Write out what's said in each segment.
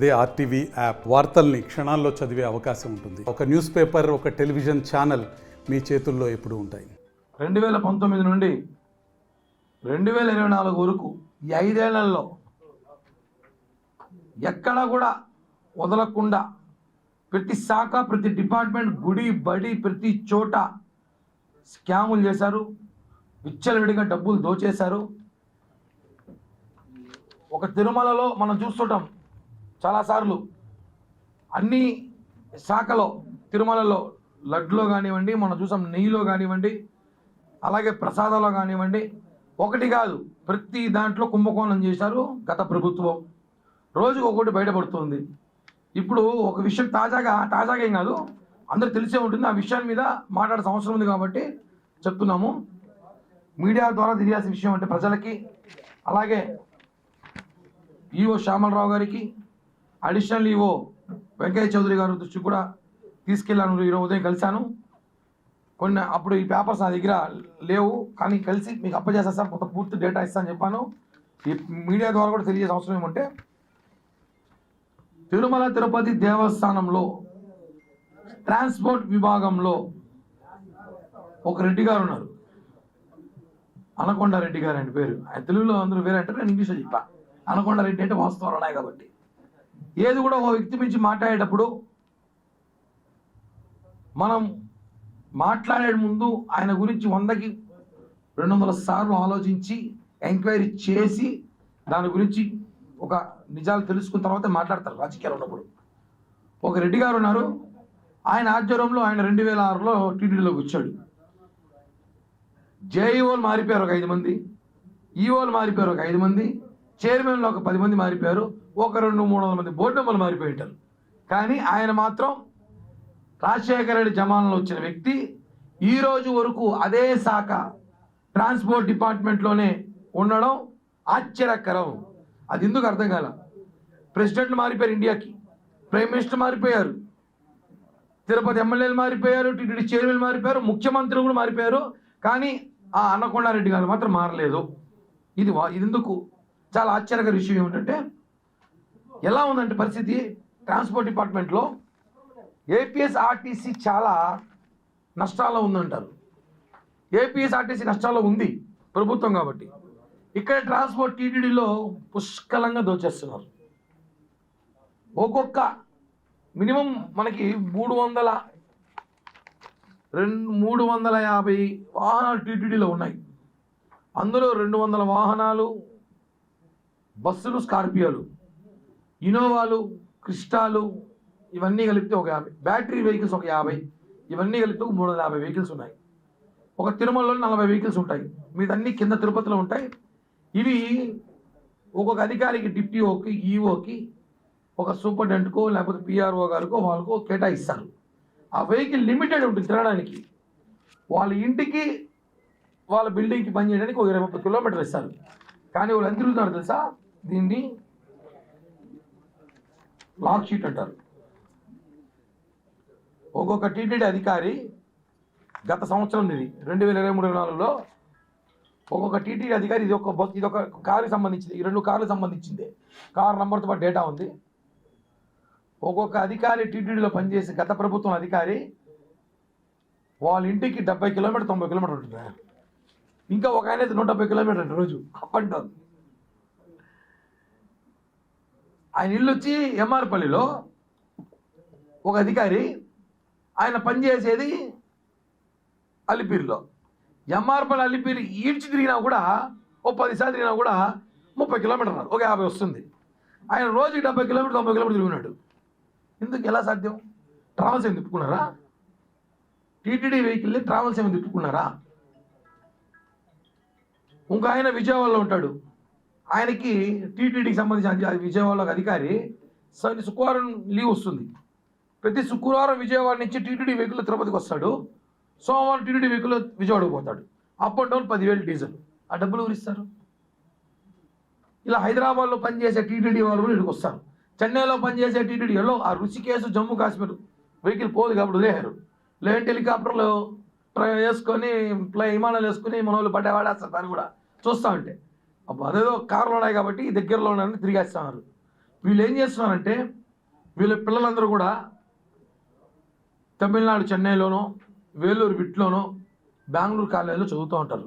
అదే RTV app వార్తల్ని క్షణాల్లో చదివే అవకాశం ఉంటుంది. ఒక న్యూస్ పేపర్, ఒక టెలివిజన్ ఛానల్ మీ చేతుల్లో ఎప్పుడూ ఉంటాయి. 2019 నుండి 2024 వరకు ఈ 5 ఏళ్లలో ఎక్కడా కూడా వదలకుండా ప్రతి శాఖ, ప్రతి డిపార్ట్మెంట్, గుడి బడి ప్రతి చోట స్కాములు చేశారు, విచ్చలవిడిగా డబ్బులు దోచేశారు. ఒక తిరుమలలో మనం చూస్తుంటాం చాలాసార్లు, అన్ని శాఖలో తిరుమలలో లడ్డులో కానివ్వండి, మనం చూసాం నెయ్యిలో కానివ్వండి, అలాగే ప్రసాదంలో కానివ్వండి, ఒకటి కాదు ప్రతి దాంట్లో కుంభకోణం చేశారు గత ప్రభుత్వం. రోజుకు ఒకటి బయటపడుతుంది. ఇప్పుడు ఒక విషయం తాజాగా ఏం కాదు, అందరూ తెలిసే ఉంటుంది. ఆ విషయాన్ని మీద మాట్లాడాల్సిన అవసరం ఉంది కాబట్టి చెప్తున్నాము. మీడియా ద్వారా తెలియాల్సిన విషయం అంటే ప్రజలకి, అలాగే ఈఓ శ్యామలరావు గారికి, అడిషనల్ ఈఓ వెంకయ్య చౌదరి గారి దృష్టికి కూడా తీసుకెళ్ళాను. ఈరోజు ఉదయం కలిశాను. కొన్ని అప్పుడు ఈ పేపర్స్ నా దగ్గర లేవు, కానీ కలిసి మీకు అప్పచేస్తాను సార్, కొంత పూర్తి డేటా ఇస్తాను చెప్పాను. ఈ మీడియా ద్వారా కూడా తెలియజేసే అవసరం ఏమంటే, తిరుమల తిరుపతి దేవస్థానంలో ట్రాన్స్పోర్ట్ విభాగంలో ఒక రెడ్డి గారు ఉన్నారు. అనకొండ రెడ్డి గారు అంటే పేరు. ఆయన తెలుగులో అందరూ వేరే అంటే నేను ఇంగ్లీష్లో చెప్పా. అనకొండ రెడ్డి అంటే వాస్తవాలు ఉన్నాయి కాబట్టి, ఏది కూడా ఒక వ్యక్తి గురించి మాట్లాడేటప్పుడు మనం మాట్లాడే ముందు ఆయన గురించి 100కి 200 సార్లు ఆలోచించి ఎంక్వైరీ చేసి దాని గురించి ఒక నిజాలు తెలుసుకున్న తర్వాత మాట్లాడతారు రాజకీయాలు ఉన్నప్పుడు. ఒక రెడ్డి గారు ఉన్నారు. ఆయన ఆధ్వర్యంలో ఆయన 2006లో టీటీడీలోకి వచ్చాడు. జేఈఓలు మారిపోయారు ఒక 5 మంది, ఈఓలు మారిపోయారు ఒక 5 మంది, చైర్మన్లు ఒక 10 మంది మారిపోయారు, ఒక 200-300 మంది బోర్డు మెంబర్లు మారిపోయి ఉంటారు. కానీ ఆయన మాత్రం రాజశేఖర రెడ్డి జమానాలో వచ్చిన వ్యక్తి ఈ రోజు వరకు అదే శాఖ ట్రాన్స్పోర్ట్ డిపార్ట్మెంట్లోనే ఉండడం ఆశ్చర్యకరం. అది ఎందుకు అర్థం కాల. ప్రెసిడెంట్లు మారిపోయారు, ఇండియాకి ప్రైమ్ మినిస్టర్ మారిపోయారు, తిరుపతి ఎమ్మెల్యేలు మారిపోయారు, టీటీడీ చైర్మన్ మారిపోయారు, ముఖ్యమంత్రులు కూడా మారిపోయారు. కానీ ఆ అన్నకొండారెడ్డి గారు మాత్రం మారలేదు. ఇది ఎందుకు చాలా ఆశ్చర్యకర విషయం ఏమిటంటే, ఎలా ఉందంటే పరిస్థితి ట్రాన్స్పోర్ట్ డిపార్ట్మెంట్లో ఏపీఎస్ఆర్టీసీ చాలా నష్టాల్లో ఉందంటారు. ఏపీఎస్ఆర్టీసీ నష్టాల్లో ఉంది ప్రభుత్వం కాబట్టి. ఇక్కడ ట్రాన్స్పోర్ట్ టీటీడీలో పుష్కలంగా దోచేస్తున్నారు. ఒక్కొక్క మినిమం మనకి 350 వాహనాలు టీటీడీలో ఉన్నాయి. అందులో 200 వాహనాలు బస్సులు, స్కార్పియోలు, ఇనోవాలు, క్రిస్టాలు, ఇవన్నీ కలిపితే ఒక 50, బ్యాటరీ వెహికల్స్ ఒక 50, ఇవన్నీ కలిపితే 350 వెహికల్స్ ఉన్నాయి. ఒక తిరుమలలో 40 వెహికల్స్ ఉంటాయి, మీదన్నీ కింద తిరుపతిలో ఉంటాయి. ఇవి ఒక్కొక్క అధికారికి, డిప్టీఓకి, ఈఓకి, ఒక సూపరింటెండెంట్కో లేకపోతే పిఆర్ఓ గారికో వాళ్ళకో కేటాయిస్తారు. ఆ వెహికల్ లిమిటెడ్ ఉంటుంది తిరగడానికి. వాళ్ళ ఇంటికి వాళ్ళ బిల్డింగ్కి పని చేయడానికి ఒక 20-30 కిలోమీటర్లు ఇస్తారు. కానీ వాళ్ళు ఎంత తిరుగుతున్నారు తెలుసా? దీన్ని లాక్ షీట్ అంటారు. ఒక్కొక్క టీటీడీ అధికారి గత సంవత్సరం, ఇది 2023-24లో ఒక్కొక్క టీటీడీ అధికారి, ఇదొక కారుకి సంబంధించింది, ఈ 2 కార్లకు సంబంధించింది, కారు నంబర్తో పాటు డేటా ఉంది. ఒక్కొక్క అధికారి టీటీడీలో పనిచేసి గత ప్రభుత్వం అధికారి వాళ్ళ ఇంటికి 70 కిలోమీటర్ 90 కిలోమీటర్ ఉంటుంది. ఇంకా ఒక ఆయన 170 కిలోమీటర్ రోజు అప్ అండ్ డౌన్. ఆయన ఇల్లు వచ్చి ఎంఆర్పల్లిలో ఒక అధికారి, ఆయన పనిచేసేది అలిపిరిలో. ఎంఆర్పల్లి అలిపిరి ఈడ్చి తిరిగినా కూడా ఓ 10 సార్లు తిరిగినా కూడా 30 కిలోమీటర్లు, ఒక 50 వస్తుంది. ఆయన రోజుకి 70 కిలోమీటర్ 90 కిలోమీటర్ తిరిగినాడు. ఎందుకు, ఎలా సాధ్యం? ట్రావెల్స్ ఏమి తిప్పుకున్నారా? టీటీడీ వెహికల్ని ట్రావెల్స్ ఏమి తిప్పుకున్నారా? ఇంకో ఆయన విజయవాడలో ఉంటాడు. ఆయనకి టీటీడీకి సంబంధించిన విజయవాడలో అధికారి శుక్రవారం లీవ్ వస్తుంది. ప్రతి శుక్రవారం విజయవాడ నుంచి టీటీడీ వెహికల్ తిరుపతికి వస్తాడు. సోమవారం టీటీడీ వెహికల్ విజయవాడకు పోతాడు. Up and down 10,000 diesel. ఆ డబ్బులు ఎవరు ఇస్తారు? ఇలా హైదరాబాద్లో పనిచేసే టీటీడీ వాళ్ళు కూడా ఇక్కడికి వస్తారు. చెన్నైలో పనిచేసే టీటీడీలో ఆ రుషికేశ్, జమ్మూ కాశ్మీర్ వెహికల్ పోదు కాబట్టి వదిలేశారు. లేదంటే హెలికాప్టర్లు వేసుకొని విమానాలు వేసుకుని మన వాళ్ళు పడ్డవాడేస్తారు. దాన్ని కూడా చూస్తూ ఉంటే అదేదో కార్లు ఉన్నాయి కాబట్టి దగ్గరలో ఉన్నాయని తిరిగేస్తున్నారు. వీళ్ళు ఏం చేస్తున్నారంటే వీళ్ళ పిల్లలందరూ కూడా తమిళనాడు చెన్నైలోనో వేలూరు విట్లోనో బెంగళూరు కాలేజీలో చదువుతూ ఉంటారు.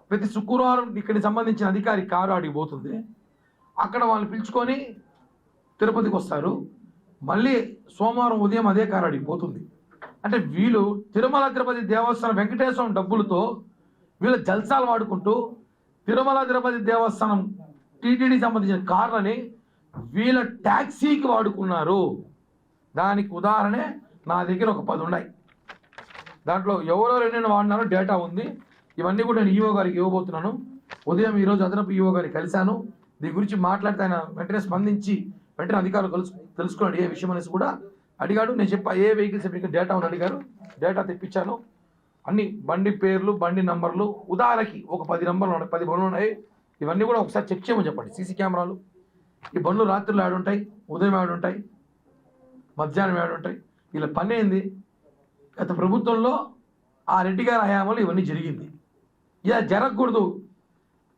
ప్రతి శుక్రవారం ఇక్కడికి సంబంధించిన అధికారి కారు ఆడికి పోతుంది. అక్కడ వాళ్ళని పిలుచుకొని తిరుపతికి వస్తారు. మళ్ళీ సోమవారం ఉదయం అదే కారు ఆడికి పోతుంది. అంటే వీళ్ళు తిరుమల తిరుపతి దేవస్థానం వెంకటేశ్వరం డబ్బులతో వీళ్ళ జల్సాలు వాడుకుంటూ తిరుమల తిరుపతి దేవస్థానం టీటీడీ సంబంధించిన కార్లని వీళ్ళ ట్యాక్సీకి వాడుకున్నారు. దానికి ఉదాహరణే నా దగ్గర ఒక 10 ఉన్నాయి. దాంట్లో ఎవరో రెండైనా వాడినారో డేటా ఉంది. ఇవన్నీ కూడా నేను ఈఓ గారికి ఇవ్వబోతున్నాను. ఉదయం ఈరోజు అదనపు ఈఓ గారికి కలిశాను. దీని గురించి మాట్లాడితే ఆయన వెంటనే స్పందించి వెంటనే అధికారులు తెలుసుకున్నాడు ఏ విషయం అనేసి కూడా అడిగాడు. నేను చెప్పా ఏ వెహికల్స్ మీకు డేటా ఉంది అడిగారు. డేటా తెప్పించాను. అన్ని బండి పేర్లు, బండి నంబర్లు, ఉదాహరణకి ఒక 10 నంబర్లు ఉన్నాయి, 10 బండ్లు ఉన్నాయి. ఇవన్నీ కూడా ఒకసారి చెక్ చేయమని చెప్పండి. సీసీ కెమెరాలు, ఈ బండ్లు రాత్రులు ఆడుంటాయి, ఉదయం ఆడుంటాయి, మధ్యాహ్నం ఆడుంటాయి. వీళ్ళ పని ఏంది? గత ప్రభుత్వంలో ఆ రెడ్డి గారి హయాంలో ఇవన్నీ జరిగింది. ఇలా జరగకూడదు.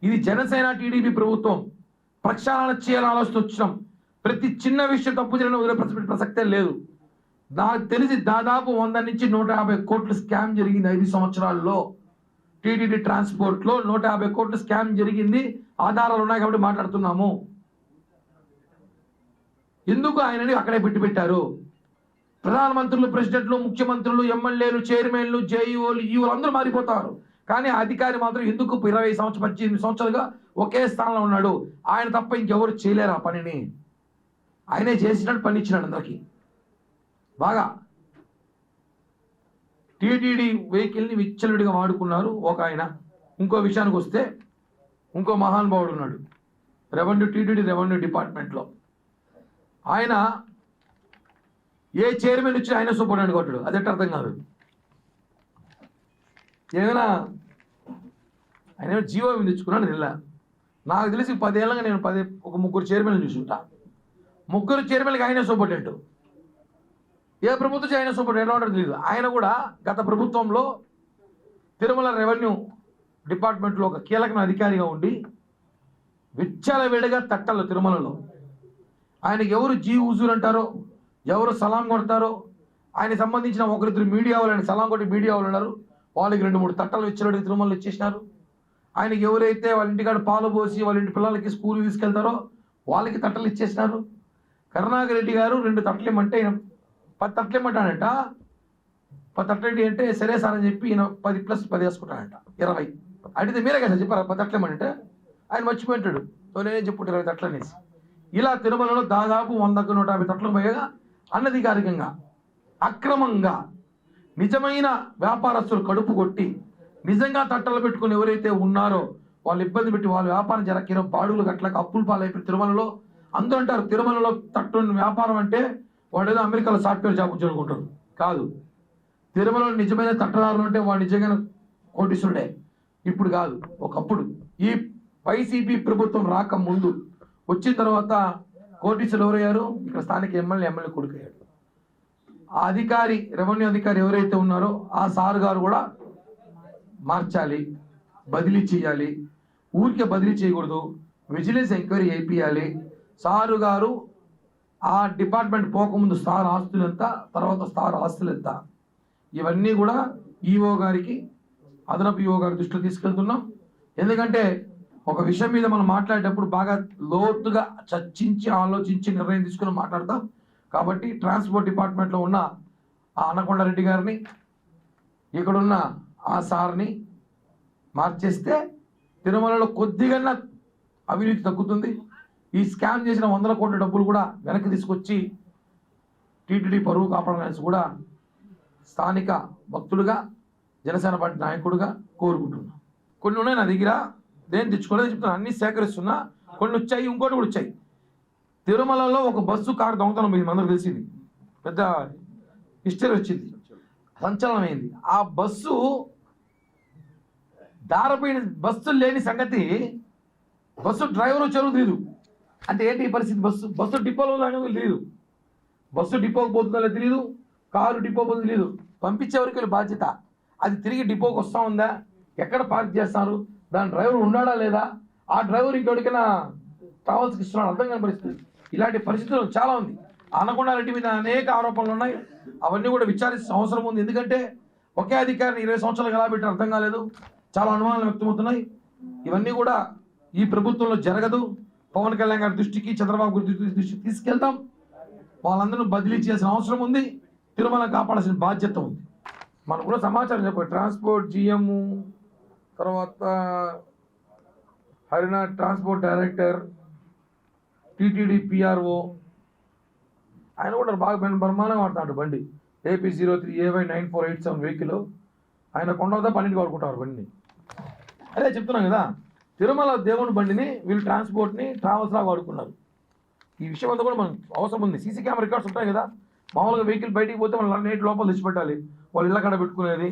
ఇది జనసేన టీడీపీ ప్రభుత్వం ప్రక్షాళన చేయాలని ఆలోచన వచ్చినాం. ప్రతి చిన్న విషయం తప్పు చేయడం వదిలే ప్రసక్తే లేదు. నాకు తెలిసి దాదాపు 100 నుంచి 150 కోట్లు స్కామ్ జరిగింది 5 సంవత్సరాల్లో. టీటీడీ ట్రాన్స్పోర్ట్లో 150 కోట్లు స్కామ్ జరిగింది. ఆధారాలు ఉన్నాయి కాబట్టి మాట్లాడుతున్నాము. ఎందుకు ఆయనని అక్కడే పెట్టారు? ప్రధానమంత్రులు, ప్రెసిడెంట్లు, ముఖ్యమంత్రులు, ఎమ్మెల్యేలు, చైర్మన్లు, జేఈఓలు, ఈఓలు అందరూ మారిపోతారు. కానీ అధికారి మాత్రం ఎందుకు 20 సంవత్సరాలు 18 సంవత్సరాలుగా ఒకే స్థానంలో ఉన్నాడు? ఆయన తప్ప ఇంకెవరు చేయలేరు ఆ పనిని. ఆయనే చేసినట్టు పని ఇచ్చినాడు అందరికీ. బాగా టీటీడీ వెహికల్ని విచ్చలుడిగా వాడుకున్నారు ఒక ఆయన. ఇంకో విషయానికి వస్తే ఇంకో మహానుభావుడు ఉన్నాడు టీటీడీ రెవెన్యూ డిపార్ట్మెంట్లో. ఆయన ఏ చైర్మన్ ఇచ్చి ఆయన సూపరింటెండెంట్ కొట్టాడు. అదెట్ట అర్థం కాదు. ఏమైనా ఆయన జీవో తెచ్చుకున్నాను తెల్ల. నాకు తెలిసి 10 ఏళ్ళగా నేను ఒక 3 చైర్మన్లు చూసుంటా. 3 చైర్మన్లకి ఆయన సూపరింటెండెంట్. ఏ ప్రభుత్వం ఆయన సూపరింటెండెంట్ ఎలా ఉంటారో తెలియదు. ఆయన కూడా గత ప్రభుత్వంలో తిరుమల రెవెన్యూ డిపార్ట్మెంట్లో ఒక కీలకమైన అధికారిగా ఉండి విచ్చలవిడిగా తట్టలు తిరుమలలో ఆయనకి ఎవరు జీ హుజూర్ అంటారో, ఎవరు సలాం కొడతారో, ఆయన సంబంధించిన 1-2 మీడియా వాళ్ళు ఆయన సలాం కొట్టి మీడియా వాళ్ళు ఉన్నారు. వాళ్ళకి 2-3 తట్టలు విచ్చలవిడిగా తిరుమలలో ఇచ్చేసినారు. ఆయనకి ఎవరైతే వాళ్ళ ఇంటికాడ పాలు పోసి వాళ్ళ ఇంటి పిల్లలకి స్కూల్కి తీసుకెళ్తారో వాళ్ళకి తట్టలు ఇచ్చేసినారు. కరుణాకర్ రెడ్డి గారు 2 తట్టలు ఇమ్మంటే 10 తట్టలు ఇమ్మంటాడంట. 10 తట్టలు అంటే సరే సార్ అని చెప్పి ఈయన 10+10 వేసుకుంటాడంట. 20 అడిగితే మీరే కదా చెప్పారు 10 తట్టలు ఇమ్మంటే. ఆయన మర్చిపోయింటాడు. నేనే చెప్పుకుంటే 20 తట్టలు అనేసి. ఇలా తిరుమలలో దాదాపు 100-150 తట్టలు పోయేగా అనధికారికంగా అక్రమంగా నిజమైన వ్యాపారస్తులు కడుపు కొట్టి నిజంగా తట్టలు పెట్టుకుని ఎవరైతే ఉన్నారో వాళ్ళు ఇబ్బంది పెట్టి వాళ్ళ వ్యాపారం జరగకిరో బాడుగులు గట్లకి అప్పులు పాలైపోయి తిరుమలలో అందరూ అంటారు తిరుమలలో తట్టు వ్యాపారం అంటే వాడు ఏదో అమెరికాలో సాఫ్ట్వేర్ జాబ్ అనుకుంటారు. కాదు. తిరుమలలో నిజమైన తట్టదారులు అంటే వాడు నిజంగా కోటీశ్వరుడే. ఇప్పుడు కాదు, ఒకప్పుడు. ఈ వైసీపీ ప్రభుత్వం రాక ముందు వచ్చిన తర్వాత కోటీశ్వరులు ఎవరయ్యారు? ఇక్కడ స్థానిక ఎమ్మెల్యే కొడుకయ్యాడు. ఆ అధికారి, రెవెన్యూ అధికారి ఎవరైతే ఉన్నారో ఆ సార్ గారు కూడా మార్చాలి, బదిలీ చేయాలి. ఊరికే బదిలీ చేయకూడదు, విజిలెన్స్ ఎంక్వైరీ చేయాలి. సారు గారు ఆ డిపార్ట్మెంట్ పోకముందు సార్ ఆస్తులు ఎంత, తర్వాత సార్ ఆస్తులు ఎంత, ఇవన్నీ కూడా ఈఓ గారికి, అదనపు ఈఓ గారి దృష్టిలో తీసుకెళ్తున్నాం. ఎందుకంటే ఒక విషయం మీద మనం మాట్లాడేటప్పుడు బాగా లోతుగా చర్చించి ఆలోచించి నిర్ణయం తీసుకుని మాట్లాడతాం. కాబట్టి ట్రాన్స్పోర్ట్ డిపార్ట్మెంట్లో ఉన్న ఆ అనకొండారెడ్డి గారిని, ఇక్కడున్న ఆ సార్ని మార్చేస్తే తిరుమలలో కొద్దిగా అవినీతి తగ్గుతుంది. ఈ స్కామ్ చేసిన 100 కోట్ల డబ్బులు కూడా వెనక్కి తీసుకొచ్చి టీటీడీ పరువు కాపాడాలని కూడా స్థానిక భక్తులుగా, జనసేన పార్టీ నాయకుడిగా కోరుకుంటున్నాను. కొన్ని ఉన్నాయి నా దగ్గర, దేని తెచ్చుకోలేదు చెప్తున్నా, అన్నీ సేకరిస్తున్నా. కొన్ని వచ్చాయి, ఇంకోటి కూడా వచ్చాయి. తిరుమలలో ఒక బస్సు కారు దొంగతనం పోయింది, అందరూ తెలిసింది, పెద్ద హిస్టరీ వచ్చింది, సంచలనమైంది. ఆ బస్సు దారపోయిన బస్సులు లేని సంగతి బస్సు డ్రైవర్ వచ్చారో తెలియదు. అంటే ఏంటి పరిస్థితి? బస్సు డిపోలో తెలియదు, బస్సు డిపోకి పోతుందో తెలియదు, కారు డిపో పోతుందో తెలియదు. పంపించేవరకు వీళ్ళు బాధ్యత. అది తిరిగి డిపోకి వస్తూ ఉందా, ఎక్కడ పార్క్ చేస్తారు, దాని డ్రైవర్ ఉన్నాడా లేదా, ఆ డ్రైవర్ ఇంకెవరికైనా ట్రావెల్స్కి ఇస్తున్నాడు, అర్థం కాని పరిస్థితి. ఇలాంటి పరిస్థితులు చాలా ఉంది. అనకొండ రెడ్డి మీద అనేక ఆరోపణలు ఉన్నాయి. అవన్నీ కూడా విచారించాల్సిన అవసరం ఉంది. ఎందుకంటే ఒకే అధికారిని 20 సంవత్సరాలు ఎలా పెట్టారు అర్థం కాలేదు. చాలా అనుమానాలు వ్యక్తమవుతున్నాయి. ఇవన్నీ కూడా ఈ ప్రభుత్వంలో జరగదు. పవన్ కళ్యాణ్ గారి దృష్టికి, చంద్రబాబు గారి దృష్టికి తీసుకెళ్తాం. వాళ్ళందరూ బదిలీ చేయాల్సిన అవసరం ఉంది. తిరుమల కాపాడాల్సిన బాధ్యత ఉంది. మనకు కూడా సమాచారం చెప్పారు. ట్రాన్స్పోర్ట్ జిఎం, తర్వాత Haryana transport director, TTD PRO, ఆయన కూడా బాగా బ్రహ్మాండంగా వాడుతున్నాడు బండి. AP03AY9487 వెహికల్ ఆయన కొండవద్ద 12 వాడుకుంటారు బండిని. అదే చెప్తున్నాం కదా, తిరుమల దేవుని బండిని వీళ్ళు ట్రాన్స్పోర్ట్ని ట్రావెల్స్లా వాడుకున్నారు. ఈ విషయం అంతా కూడా మనకు అవసరం ఉంది. సీసీ కెమెరా రికార్డ్స్ ఉంటాయి కదా, మామూలుగా వెహికల్ బయటికి పోతే మనం నేటి లోపల తెచ్చిపెట్టాలి, వాళ్ళు ఇళ్ళ కాడ పెట్టుకునేది.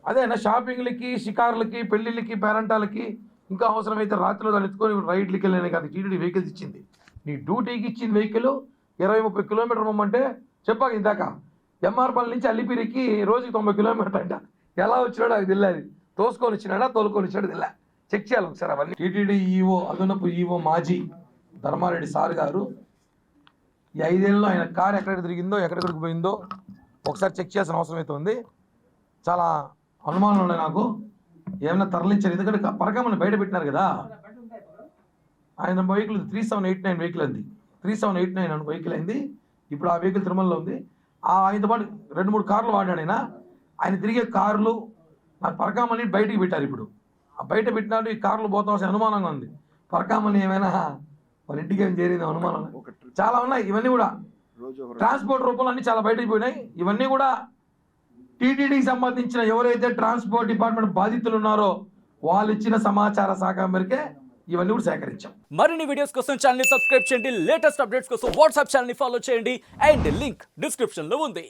అదేనా షాపింగ్లకి, షికార్లకి, పెళ్ళిళ్ళకి, పేరెంటాలకి, ఇంకా అవసరమైతే రాత్రిలో దాన్ని ఎత్తుకొని రైడ్లకి వెళ్ళాను కాదు. టీటీడీ వెహికల్స్ ఇచ్చింది. నీ డ్యూటీకి ఇచ్చింది వెహికల్ 20-30 కిలోమీటర్ రమ్మంటే చెప్పాక ఇందాక ఎంఆర్పల్లి నుంచి అల్లిపిరికి రోజుకి 90 కిలోమీటర్ అంట. ఎలా వచ్చినాడో అది తెలియదు. తోసుకొని వచ్చినాడా, తోలుకొని వచ్చినాడు తెలియదు. చెక్ చేయాలి ఒకసారి అవన్నీ. టీటీడీ ఈఓ, అదనపు ఈఓ మాజీ ధర్మారెడ్డి సార్ గారు ఈ 5 ఏళ్ళలో ఆయన కారు ఎక్కడెక్కడ తిరిగిందో, ఎక్కడెక్కడికి పోయిందో ఒకసారి చెక్ చేయాల్సిన అవసరం అయితే ఉంది. చాలా అనుమానాలు ఉన్నాయి నాకు. ఏమైనా తరలించారు. ఎందుకంటే పరకమని బయట పెట్టినారు కదా. ఆయన వెహికల్ 3789 వెహికల్ అంది. 3789 అని వెహికల్ అయింది. ఇప్పుడు ఆ వెహికల్ తిరుమలలో ఉంది. ఆయనతో పాటు 2-3 కార్లు వాడాడు ఆయన. ఆయన తిరిగే కార్లు నాకు పరకామని బయటికి పెట్టారు. ఇప్పుడు ఆ బయట పెట్టినాడు. ఈ కార్లు పోతాల్సిన అనుమానంగా ఉంది. పరకామని ఏమైనా వాళ్ళ ఇంటికి ఏం చేరింది అనుమానం చాలా ఉన్నాయి. ఇవన్నీ కూడా ట్రాన్స్పోర్ట్ రూపంలో అన్నీ చాలా బయటకు పోయినాయి. ఇవన్నీ కూడా టీటీడీకి సంబంధించిన ఎవరైతే ట్రాన్స్పోర్ట్ డిపార్ట్మెంట్ బాధితులు ఉన్నారో వాళ్ళు ఇచ్చిన సమాచార శాఖ మేరకే ఇవన్నీ కూడా సేకరించాం. మరిన్ని వీడియోస్ కోసం ఛానల్ ని సబ్స్క్రైబ్ చేయండి. లేటెస్ట్ అప్డేట్స్ కోసం వాట్సాప్ ఛానల్ ని ఫాలో చేయండి. అండ్ లింక్ డిస్క్రిప్షన్ లో ఉంది.